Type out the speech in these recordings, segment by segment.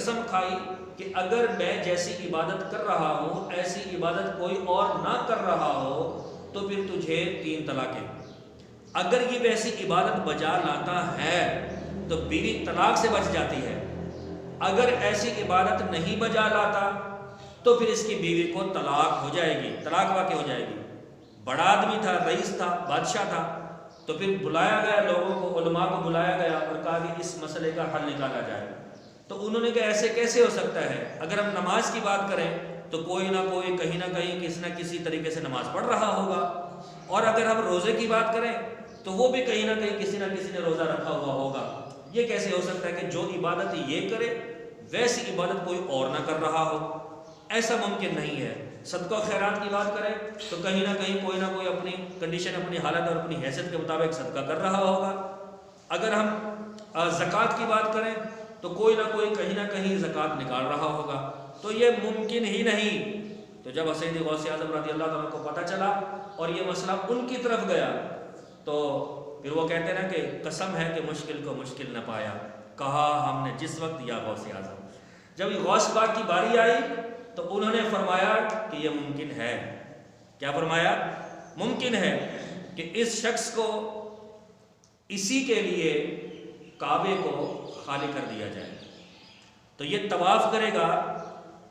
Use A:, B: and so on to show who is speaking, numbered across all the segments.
A: قسم کھائی کہ اگر میں جیسی عبادت کر رہا ہوں ایسی عبادت کوئی اور نہ کر رہا ہو تو پھر تجھے 3 طلاقیں۔ اگر یہ ویسی عبادت بجا لاتا ہے تو بیوی طلاق سے بچ جاتی ہے، اگر ایسی عبادت نہیں بجا لاتا تو پھر اس کی بیوی کو طلاق ہو جائے گی، طلاق واقع ہو جائے گی۔ بڑا آدمی تھا، رئیس تھا، بادشاہ تھا، تو پھر بلایا گیا لوگوں کو، علماء کو بلایا گیا اور کہا کہ اس مسئلے کا حل نکالا جائے۔ تو انہوں نے کہا ایسے کیسے ہو سکتا ہے؟ اگر ہم نماز کی بات کریں تو کوئی نہ کوئی کہیں نہ کہیں کسی نہ کسی طریقے سے نماز پڑھ رہا ہوگا، اور اگر ہم روزے کی بات کریں تو وہ بھی کہیں نہ کہیں کسی نہ کسی نے روزہ رکھا ہوا ہوگا۔ یہ کیسے ہو سکتا ہے کہ جو عبادت یہ کرے ویسی عبادت کوئی اور نہ کر رہا ہو؟ ایسا ممکن نہیں ہے۔ صدقہ و خیرات کی بات کریں تو کہیں نہ کہیں کوئی نہ کوئی اپنی کنڈیشن، اپنی حالت اور اپنی حیثیت کے مطابق صدقہ کر رہا ہوگا۔ اگر ہم زکوٰۃ کی بات کریں تو کوئی نہ کوئی کہیں نہ کہیں زکوٰۃ نکال رہا ہوگا۔ تو یہ ممکن ہی نہیں۔ تو جب حسین غوث اعظم رضی اللہ تعالیٰ کو پتہ چلا اور یہ مسئلہ ان کی طرف گیا تو پھر وہ کہتے ہیں نا کہ قسم ہے کہ مشکل کو مشکل نہ پایا، کہا ہم نے جس وقت یا غوث اعظم۔ جب غوث پاک کی باری آئی تو انہوں نے فرمایا کہ یہ ممکن ہے۔ کیا فرمایا؟ ممکن ہے کہ اس شخص کو اسی کے لیے کعبے کو خالی کر دیا جائے، تو یہ طواف کرے گا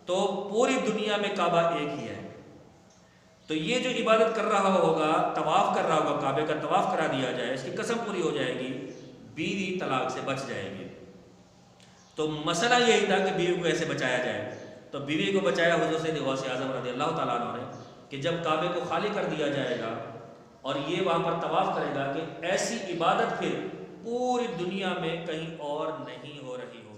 A: تو پوری دنیا میں کعبہ ایک ہی ہے، تو یہ جو عبادت کر رہا ہوگا، طواف کر رہا ہوگا، کعبے کا طواف کرا دیا جائے، اس کی قسم پوری ہو جائے گی، بیوی طلاق سے بچ جائے گی۔ تو مسئلہ یہی تھا کہ بیوی کو ایسے بچایا جائے، تو بیوی کو بچایا حضور سید غوث اعظم رضی اللہ تعالیٰ عنہ نے کہ جب کعبے کو خالی کر دیا جائے گا اور یہ وہاں پر طواف کرے گا کہ ایسی عبادت پھر پوری دنیا میں کہیں اور نہیں ہو رہی ہو۔